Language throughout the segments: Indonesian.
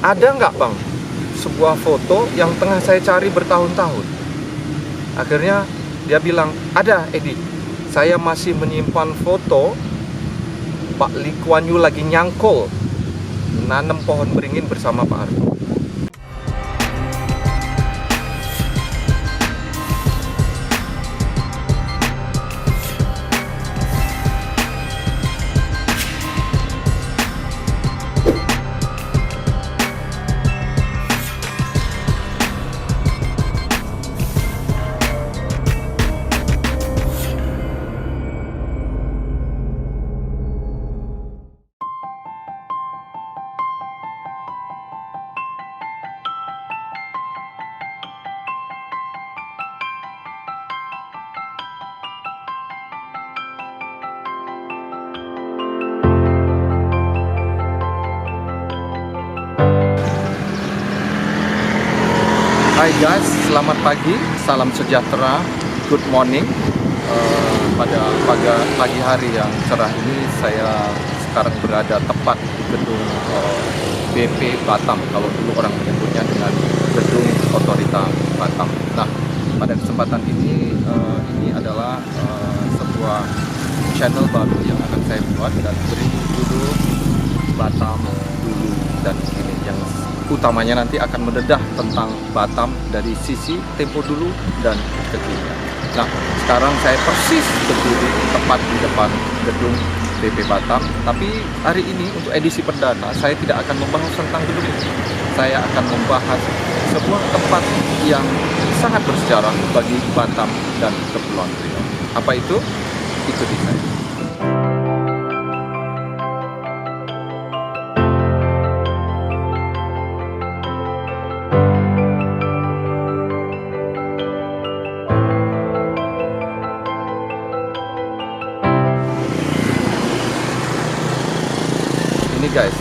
ada nggak bang sebuah foto yang tengah saya cari bertahun-tahun? Akhirnya dia bilang, ada Edi, saya masih menyimpan foto Pak Lee Kuan Yew lagi nyangkul nanam pohon beringin bersama Pak Harto. Hai guys, selamat pagi, salam sejahtera, good morning. Pada pagi hari yang cerah ini saya sekarang berada tepat di gedung BP Batam, kalau dulu orang menyebutnya dengan gedung Otorita Batam. Nah, pada kesempatan ini adalah sebuah channel baru yang akan saya buat dan beri judul Batam Dulu dan Kini, yang utamanya nanti akan mendedah tentang Batam dari sisi tempo dulu dan kekinian. Nah, sekarang saya persis berdiri tepat di depan gedung BP Batam. Tapi hari ini untuk edisi perdana saya tidak akan membahas tentang gedung ini. Saya akan membahas sebuah tempat yang sangat bersejarah bagi Batam dan Kepulauan Riau. Apa itu? Ikuti saya. Ini guys,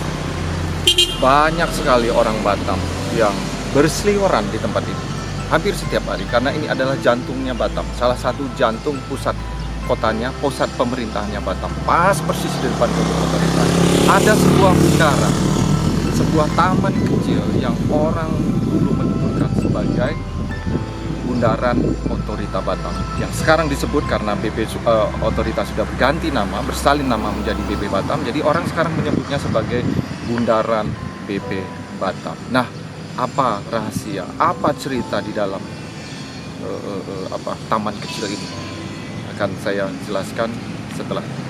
banyak sekali orang Batam yang berseliweran di tempat ini hampir setiap hari, karena ini adalah jantungnya Batam, salah satu jantung pusat kotanya, pusat pemerintahnya Batam. Pas persis di depan gedung Otorita ada sebuah bundaran, sebuah taman kecil yang orang dulu menyebutkan sebagai Bundaran Otorita Batam, yang sekarang disebut karena BP Otorita sudah berganti nama, bersalin nama menjadi BP Batam, jadi orang sekarang menyebutnya sebagai Bundaran BP Batam. Nah, apa rahasia, apa cerita di dalam taman kecil ini akan saya jelaskan setelah ini.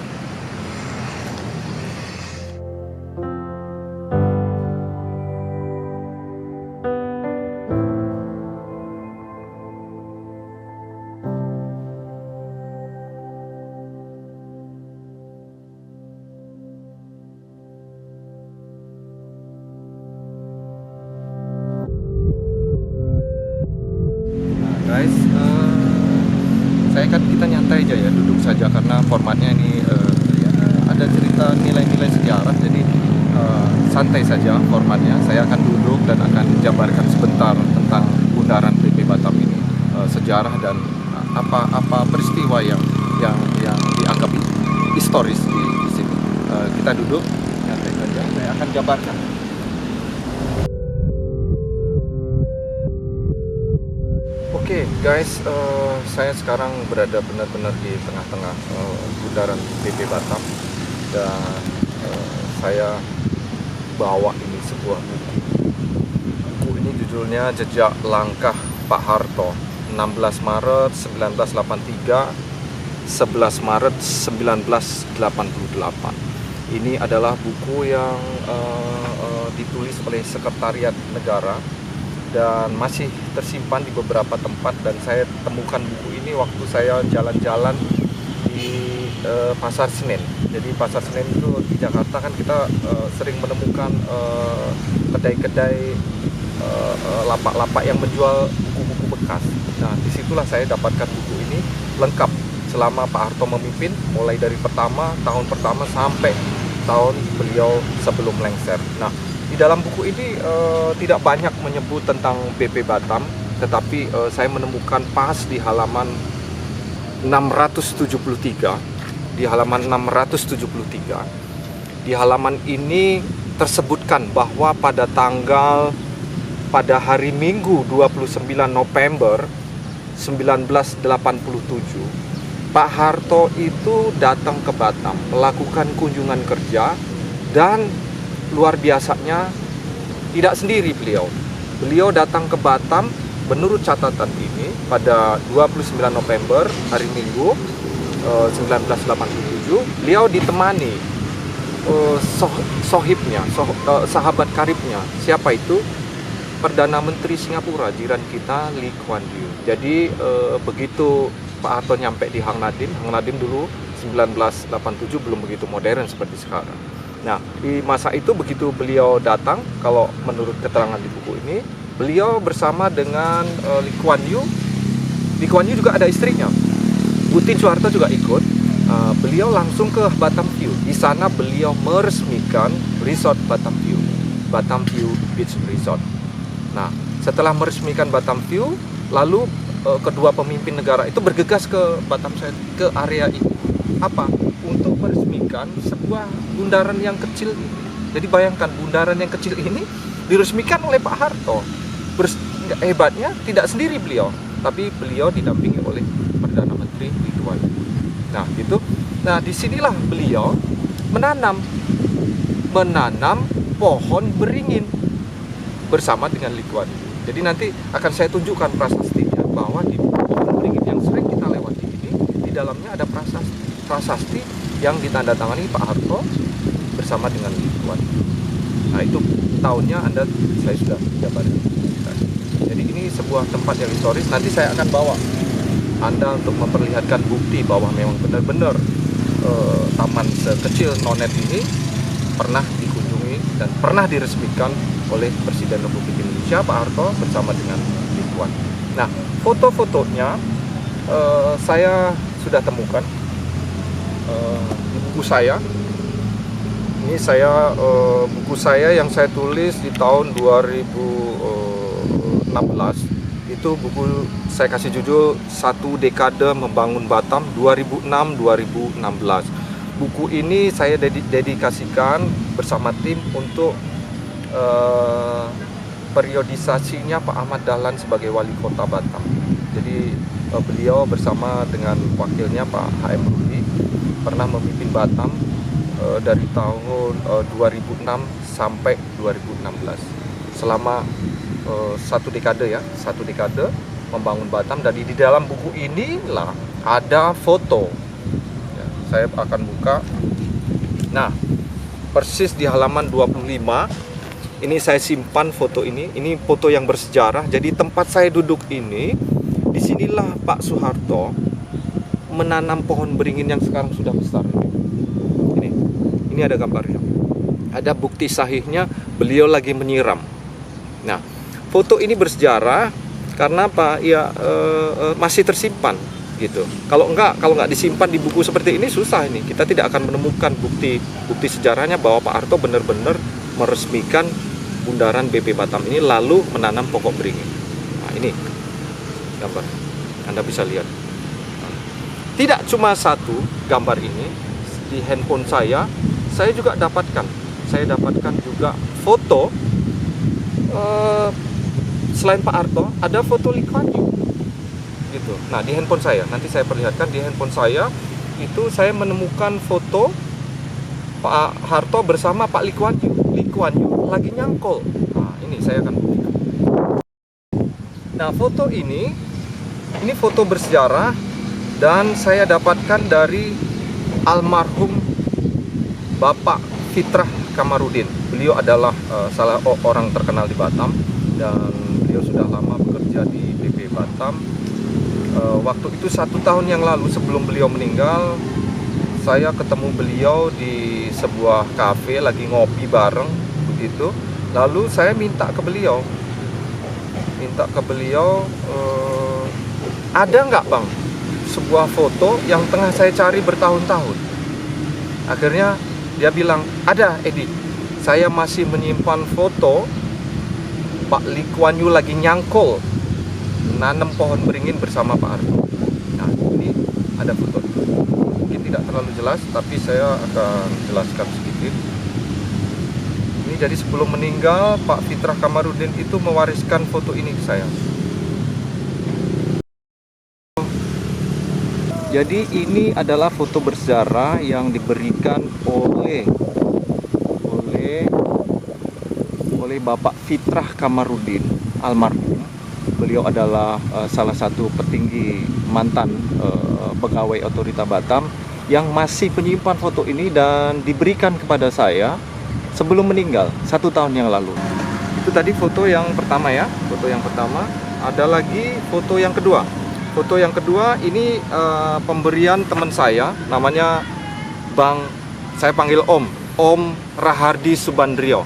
Guys, kita nyantai aja ya, duduk saja karena formatnya ini ya, ada cerita nilai-nilai sejarah, jadi santai saja formatnya. Saya akan duduk dan akan jabarkan sebentar tentang Bundaran BP Batam ini, sejarah dan apa peristiwa yang dianggap historis di sini. Kita duduk nyantai saja, saya akan jabarkan. Oke guys, saya sekarang berada benar-benar di tengah-tengah Bundaran BP Batam, dan saya bawa ini sebuah buku. Buku ini judulnya Jejak Langkah Pak Harto, 16 Maret 1983, 11 Maret 1988. Ini adalah buku yang ditulis oleh Sekretariat Negara dan masih tersimpan di beberapa tempat, dan saya temukan buku ini waktu saya jalan-jalan di Pasar Senen. Jadi Pasar Senen itu di Jakarta kan kita sering menemukan kedai-kedai, lapak-lapak yang menjual buku-buku bekas. Nah, disitulah saya dapatkan buku ini lengkap selama Pak Harto memimpin, mulai dari tahun pertama sampai tahun beliau sebelum lengser. Nah, di dalam buku ini tidak banyak menyebut tentang BP Batam, tetapi saya menemukan pas di halaman 673. Di halaman 673. Di halaman ini tersebutkan bahwa pada hari Minggu 29 November 1987, Pak Harto itu datang ke Batam melakukan kunjungan kerja, dan luar biasanya tidak sendiri beliau. Beliau datang ke Batam menurut catatan ini pada 29 November hari Minggu 1987. Beliau ditemani sahabat karibnya. Siapa itu? Perdana Menteri Singapura, jiran kita, Lee Kuan Yew. Jadi begitu Pak Harto nyampe di Hang Nadim dulu 1987 belum begitu modern seperti sekarang. Nah, di masa itu begitu beliau datang, kalau menurut keterangan di buku ini, beliau bersama dengan Lee Kuan Yew. Lee Kuan Yew juga ada istrinya, Bu Tien Soeharto juga ikut. Beliau langsung ke Batam View. Di sana beliau meresmikan resort Batam View Beach Resort. Nah, setelah meresmikan Batam View, lalu kedua pemimpin negara itu bergegas ke Batam, ke area ini. Apa? Untuk meresmikan sebuah bundaran yang kecil ini. Jadi bayangkan, bundaran yang kecil ini diresmikan oleh Pak Harto. Hebatnya tidak sendiri beliau, tapi beliau didampingi oleh Perdana Menteri Lee Kuan Yew. Nah, gitu. Nah, disinilah beliau menanam pohon beringin bersama dengan Lee Kuan Yew. Jadi nanti akan saya tunjukkan prasastinya, bahwa di pohon beringin yang sering kita lewati ini, di dalamnya ada prasasti yang ditandatangani Pak Harto bersama dengan Lee Kuan Yew. Nah, itu tahunnya saya sudah jabarin. Jadi ini sebuah tempat yang historis. Nanti saya akan bawa Anda untuk memperlihatkan bukti bahwa memang benar-benar taman sekecil Nonet ini pernah dikunjungi dan pernah diresmikan oleh Presiden Republik Indonesia Pak Harto bersama dengan Lee Kuan Yew. Nah, foto-fotonya saya sudah temukan di buku saya. Ini buku saya yang saya tulis di tahun 2016. Itu buku saya kasih judul Satu Dekade Membangun Batam 2006-2016. Buku ini saya dedikasikan bersama tim untuk periodisasinya Pak Ahmad Dahlan sebagai wali kota Batam. Jadi beliau bersama dengan wakilnya Pak HM Rudi pernah memimpin Batam dari tahun 2006 sampai 2016. Selama satu dekade membangun Batam. Dan di dalam buku inilah ada foto ya, saya akan buka. Nah, persis di halaman 25 ini saya simpan foto ini foto yang bersejarah. Jadi tempat saya duduk ini, disinilah Pak Soeharto menanam pohon beringin yang sekarang sudah besar. Ini ada gambarnya, ada bukti sahihnya beliau lagi menyiram. Nah, foto ini bersejarah karena apa? Ya masih tersimpan gitu. Kalau nggak disimpan di buku seperti ini susah ini. Kita tidak akan menemukan bukti sejarahnya bahwa Pak Harto benar-benar meresmikan bundaran BP Batam ini lalu menanam pokok beringin. Nah, ini gambar. Anda bisa lihat. Tidak cuma satu gambar ini di handphone saya juga dapatkan. Saya dapatkan juga foto selain Pak Harto, ada foto Lee Kuan Yew gitu. Nah, di handphone saya, nanti saya perlihatkan. Di handphone saya itu saya menemukan foto Pak Harto bersama Pak Lee Kuan Yew. Lee Kuan Yew lagi nyangkol. Nah, ini saya akan buktikan. Nah, foto ini foto bersejarah dan saya dapatkan dari almarhum Bapak Fitrah Kamarudin. Beliau adalah salah orang terkenal di Batam dan beliau sudah lama bekerja di BP Batam. Waktu itu 1 tahun yang lalu sebelum beliau meninggal, saya ketemu beliau di sebuah kafe lagi ngopi bareng begitu. Lalu saya minta ke beliau, ada nggak bang sebuah foto yang tengah saya cari bertahun-tahun. Akhirnya dia bilang, ada Edi, saya masih menyimpan foto Pak Lee Kuan Yew lagi nyangkol nanam pohon beringin bersama Pak Harto. Nah, ini ada foto. Mungkin tidak terlalu jelas, tapi saya akan jelaskan sedikit. Ini jadi sebelum meninggal Pak Fitrah Kamarudin itu mewariskan foto ini ke saya. Jadi ini adalah foto bersejarah yang diberikan oleh Bapak Fitrah Kamarudin almarhum. Beliau adalah salah satu petinggi mantan pegawai Otorita Batam yang masih menyimpan foto ini dan diberikan kepada saya sebelum meninggal 1 tahun yang lalu. Itu tadi foto yang pertama ya, foto yang pertama. Ada lagi foto yang kedua. Foto yang kedua ini pemberian teman saya, namanya saya panggil Om Rahardi Subandrio.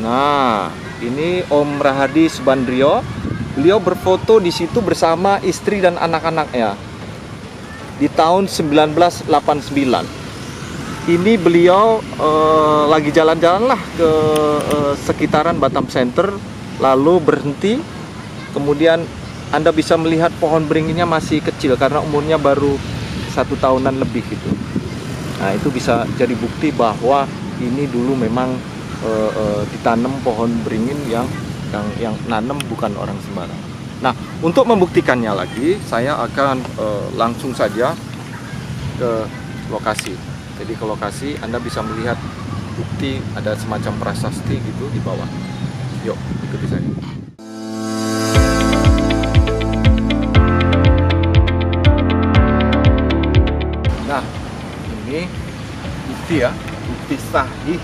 Nah, ini Om Rahardi Subandrio. Beliau berfoto di situ bersama istri dan anak-anaknya di tahun 1989. Ini beliau lagi jalan-jalan lah ke sekitaran Batam Center, lalu berhenti. Kemudian Anda bisa melihat pohon beringinnya masih kecil karena umurnya baru 1 tahunan lebih gitu. Nah, itu bisa jadi bukti bahwa ini dulu memang ditanam pohon beringin yang nanam bukan orang sembarang. Nah, untuk membuktikannya lagi, saya akan langsung saja ke lokasi. Jadi ke lokasi Anda bisa melihat bukti ada semacam prasasti gitu di bawah. Yuk, ikuti saya. Nah, ini bukti ya, bukti sahih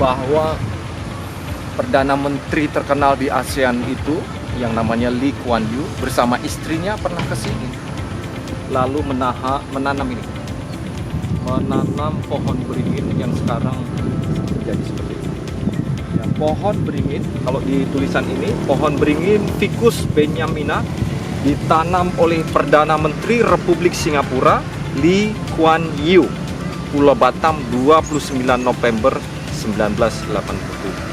bahwa Perdana Menteri terkenal di ASEAN itu yang namanya Lee Kuan Yew bersama istrinya pernah ke sini, lalu menanam pohon beringin yang sekarang menjadi seperti ini. Ya, pohon beringin, kalau di tulisan ini, pohon beringin Ficus benyamina ditanam oleh Perdana Menteri Republik Singapura Lee Kuan Yew, Pulau Batam, 29 November 1987.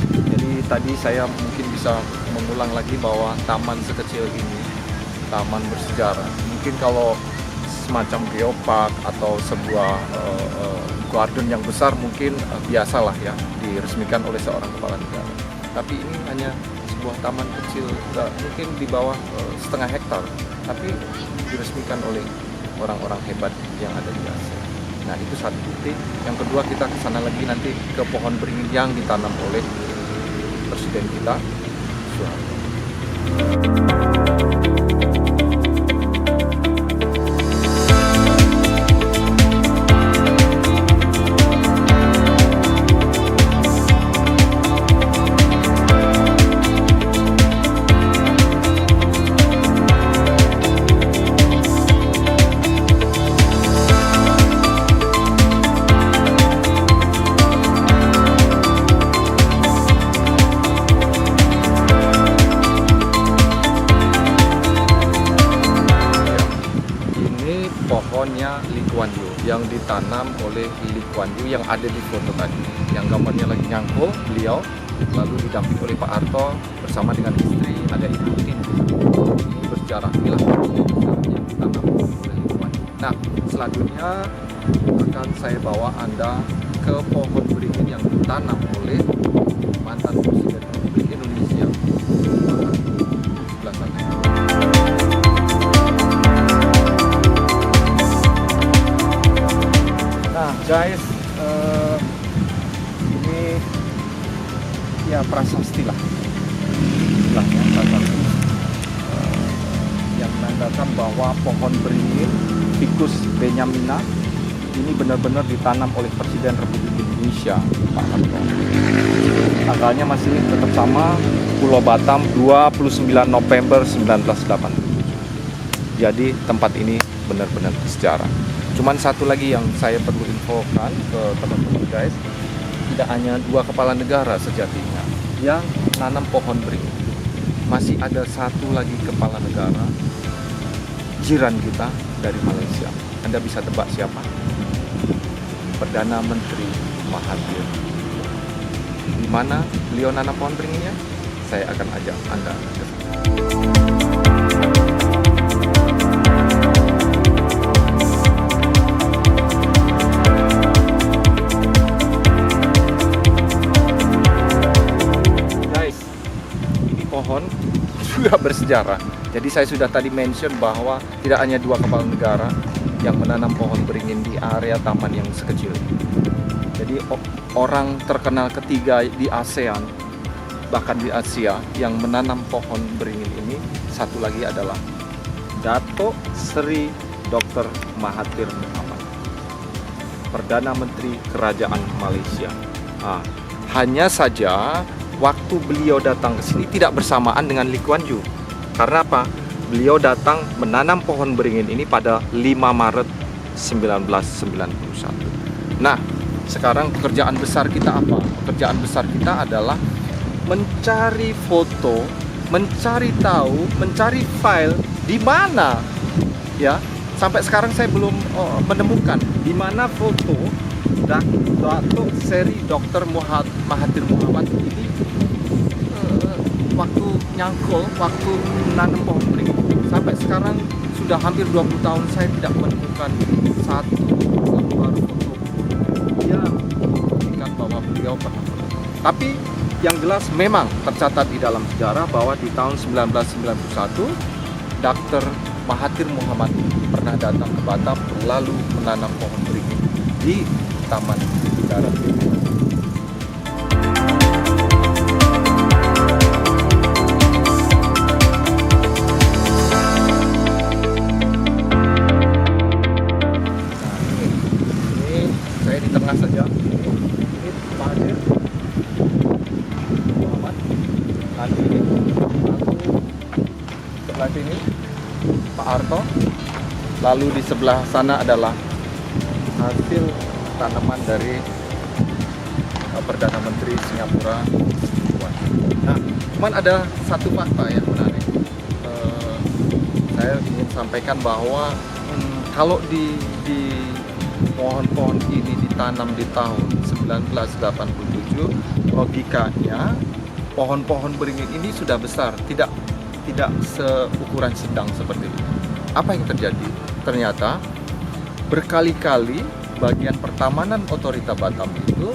Jadi tadi saya mungkin bisa mengulang lagi bahwa taman sekecil ini, taman bersejarah, mungkin kalau semacam geopark atau sebuah garden yang besar mungkin biasalah ya diresmikan oleh seorang kepala negara. Tapi ini hanya sebuah taman kecil, mungkin di bawah setengah hektar, tapi diresmikan oleh orang-orang hebat yang ada di Asia. Nah, itu satu bukti. Yang kedua, kita ke sana lagi nanti ke pohon beringin yang ditanam oleh presiden kita, Soeharto. Pohonnya Lee Kuan Yew yang ditanam oleh Lee Kuan Yew yang ada di foto tadi, yang gambarnya lagi nyangkul beliau, lalu didampingi oleh Pak Harto bersama dengan istri, ada Ibu Tin. Ini bersejarah, inilah pohonnya yang ditanam oleh Lee Kuan Yew. Nah, selanjutnya akan saya bawa Anda ke pohon beringin yang ditanam oleh mantan Presiden Republik Indonesia sebelah sana. Nah guys, ini ya prasasti lah, istilahnya prasasti yang menandakan bahwa pohon beringin Ficus benyamina ini benar-benar ditanam oleh Presiden Republik Indonesia Pak Harto. Tanggalnya masih tetap sama, Pulau Batam, 29 November 1987. Jadi tempat ini benar-benar sejarah. Cuman satu lagi yang saya perlu infokan ke teman-teman guys, tidak hanya 2 kepala negara sejatinya yang nanam pohon beringin. Masih ada satu lagi kepala negara jiran kita dari Malaysia. Anda bisa tebak siapa? Perdana Menteri Mahathir. Di mana beliau nanam pohon beringinnya? Saya akan ajak Anda ke sana. pohon sudah bersejarah. Jadi saya sudah tadi mention bahwa tidak hanya 2 kepala negara yang menanam pohon beringin di area taman yang sekecil ini. Jadi orang terkenal ketiga di ASEAN, bahkan di Asia, yang menanam pohon beringin ini, satu lagi adalah Dato Sri Dr. Mahathir Mohamad, Perdana Menteri Kerajaan Malaysia. Hanya saja waktu beliau datang ke sini tidak bersamaan dengan Lee Kuan Yew. Karena apa? Beliau datang menanam pohon beringin ini pada 5 Maret 1991. Nah, sekarang pekerjaan besar kita apa? Pekerjaan besar kita adalah mencari foto, mencari tahu, mencari file di mana, ya. Sampai sekarang saya belum menemukan di mana foto Dato Sri Dr. Mahathir Mohamad ini waktu nyangkul, waktu menanam pohon beringin. Sampai sekarang sudah hampir 20 tahun saya tidak menemukan satu baru foto yang menunjukkan bahwa beliau pernah. Tapi yang jelas memang tercatat di dalam sejarah bahwa di tahun 1991 Dr. Mahathir Mohamad pernah datang ke Batam lalu menanam pohon beringin di Taman Udara BPBD. Ini saya di tengah saja. Ini Mahathir Mohamad. Nanti ini sebelah sini Pak Harto. Lalu di sebelah sana adalah hasil tanaman dari Perdana Menteri Singapura. Nah, cuman ada satu fakta yang menarik. Saya ingin sampaikan bahwa kalau di pohon-pohon ini ditanam di tahun 1987, logikanya pohon-pohon beringin ini sudah besar, tidak seukuran sedang seperti ini. Apa yang terjadi? Ternyata berkali-kali bagian pertamanan otorita Batam itu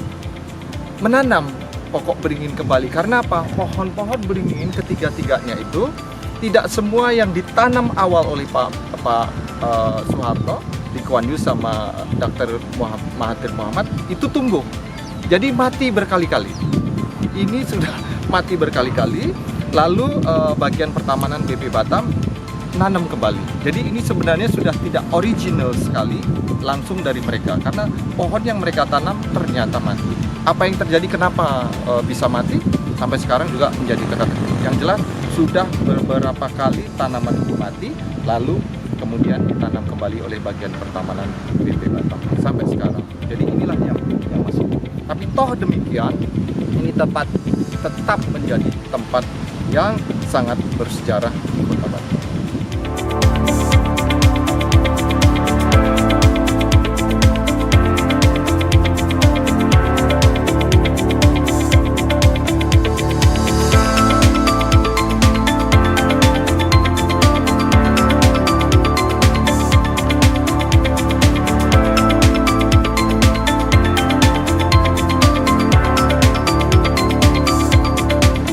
menanam pokok beringin kembali. Karena apa? Pohon-pohon beringin ketiga-tiganya itu tidak semua yang ditanam awal oleh Pak Soeharto, Lee Kuan Yew sama Dr. Mahathir Mohamad itu tumbuh. Jadi mati berkali-kali. Ini sudah mati berkali-kali. Lalu bagian pertamanan BP Batam nanam kembali. Jadi ini sebenarnya sudah tidak original sekali langsung dari mereka, karena pohon yang mereka tanam ternyata mati. Apa yang terjadi, kenapa bisa mati? Sampai sekarang juga menjadi teka-teki. Yang jelas sudah beberapa kali tanaman itu mati, lalu kemudian ditanam kembali oleh bagian pertamanan BP Batam sampai sekarang. Jadi inilah yang masih. Tapi toh demikian, ini tetap menjadi tempat yang sangat bersejarah di Kota Batam.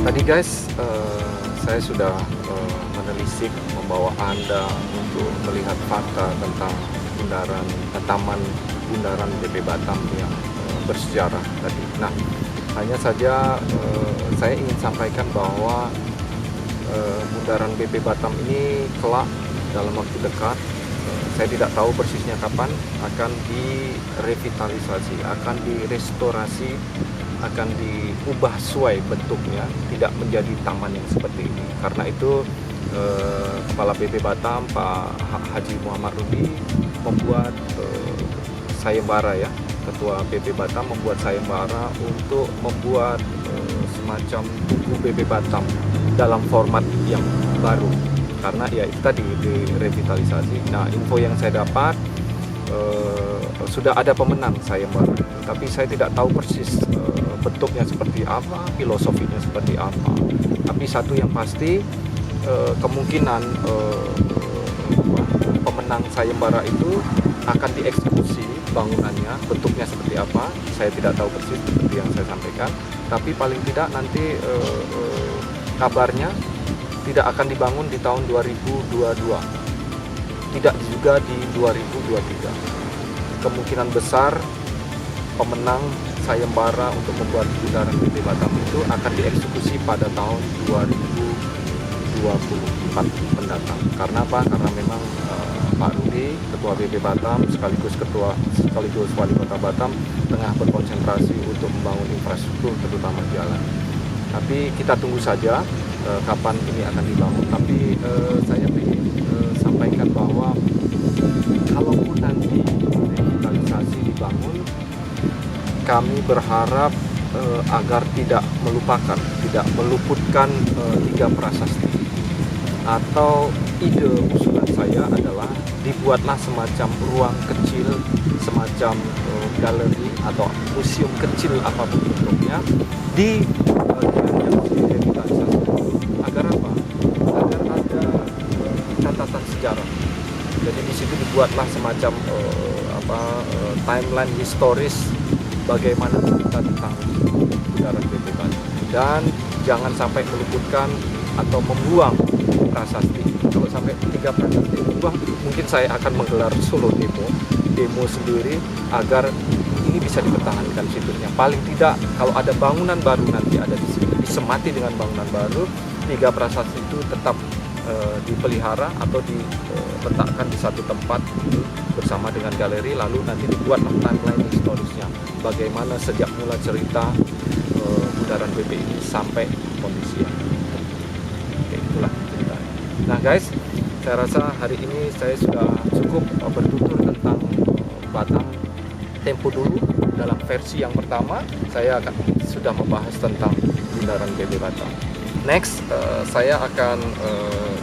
Tadi guys, saya sudah menelisik, membawa Anda untuk melihat fakta tentang taman bundaran BP Batam yang bersejarah tadi. Nah, hanya saja saya ingin sampaikan bahwa bundaran BP Batam ini kelak dalam waktu dekat, saya tidak tahu persisnya kapan, akan direvitalisasi, akan direstorasi, akan diubah sesuai bentuknya, tidak menjadi taman yang seperti ini. Karena itu Kepala BP Batam Pak Haji Muhammad Rudi membuat sayembara, ya, Ketua BP Batam membuat sayembara untuk membuat semacam tugu BP Batam dalam format yang baru. Karena ya itu tadi direvitalisasi. Nah, info yang saya dapat sudah ada pemenang sayembara, tapi saya tidak tahu persis bentuknya seperti apa, filosofinya seperti apa. Tapi satu yang pasti, kemungkinan pemenang sayembara itu akan dieksekusi bangunannya, bentuknya seperti apa saya tidak tahu persis seperti yang saya sampaikan. Tapi paling tidak nanti kabarnya tidak akan dibangun di tahun 2022, tidak juga di 2023. Kemungkinan besar pemenang sayembara untuk membuat bundaran BP Batam itu akan dieksekusi pada tahun 2024 mendatang. Karena apa? Karena memang Pak Rudi, Ketua BP Batam, sekaligus Wali Kota Batam, tengah berkonsentrasi untuk membangun infrastruktur, terutama jalan. Tapi kita tunggu saja kapan ini akan dibangun. Tapi saya ingin sampaikan bahwa kalaupun nanti revitalisasi dibangun, kami berharap agar tidak meluputkan 3 prasasti. Atau ide usulan saya adalah dibuatlah semacam ruang kecil, semacam galeri atau museum kecil apapun bentuknya di revitalisasi. Agar apa? Agar ada catatan sejarah. Jadi di situ dibuatlah semacam timeline historis bagaimana cerita tentang bundaran BP Batam, dan jangan sampai meluputkan atau membuang prasasti. Kalau sampai 3 prasasti dibuang, mungkin saya akan menggelar solo demo sendiri agar ini bisa dipertahankan situnya. Paling tidak kalau ada bangunan baru nanti ada di sini, disemati dengan bangunan baru, 3 prasasti itu tetap dipelihara atau diletakkan di satu tempat bersama dengan galeri, lalu nanti dibuat timeline historisnya bagaimana sejak mula cerita bundaran BP ini sampai kondisi yang oke, itulah ceritanya. Nah guys, saya rasa hari ini saya sudah cukup bertutur tentang Batam tempo dulu. Dalam versi yang pertama saya sudah membahas tentang bundaran BP Batam. Next, saya akan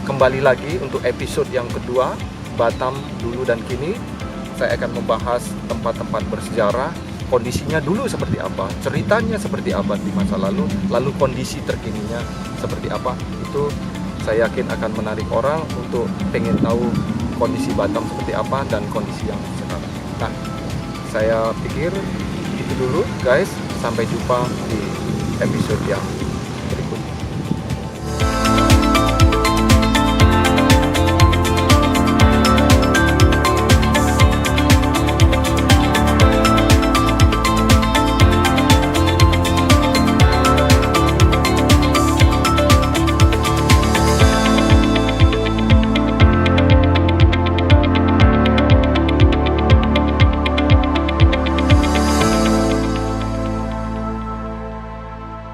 kembali lagi untuk episode yang kedua, Batam Dulu dan Kini. Saya akan membahas tempat-tempat bersejarah, kondisinya dulu seperti apa, ceritanya seperti apa di masa lalu, lalu kondisi terkininya seperti apa. Itu saya yakin akan menarik orang untuk pengen tahu kondisi Batam seperti apa dan kondisi yang sekarang. Nah, saya pikir itu dulu guys, sampai jumpa di episode yang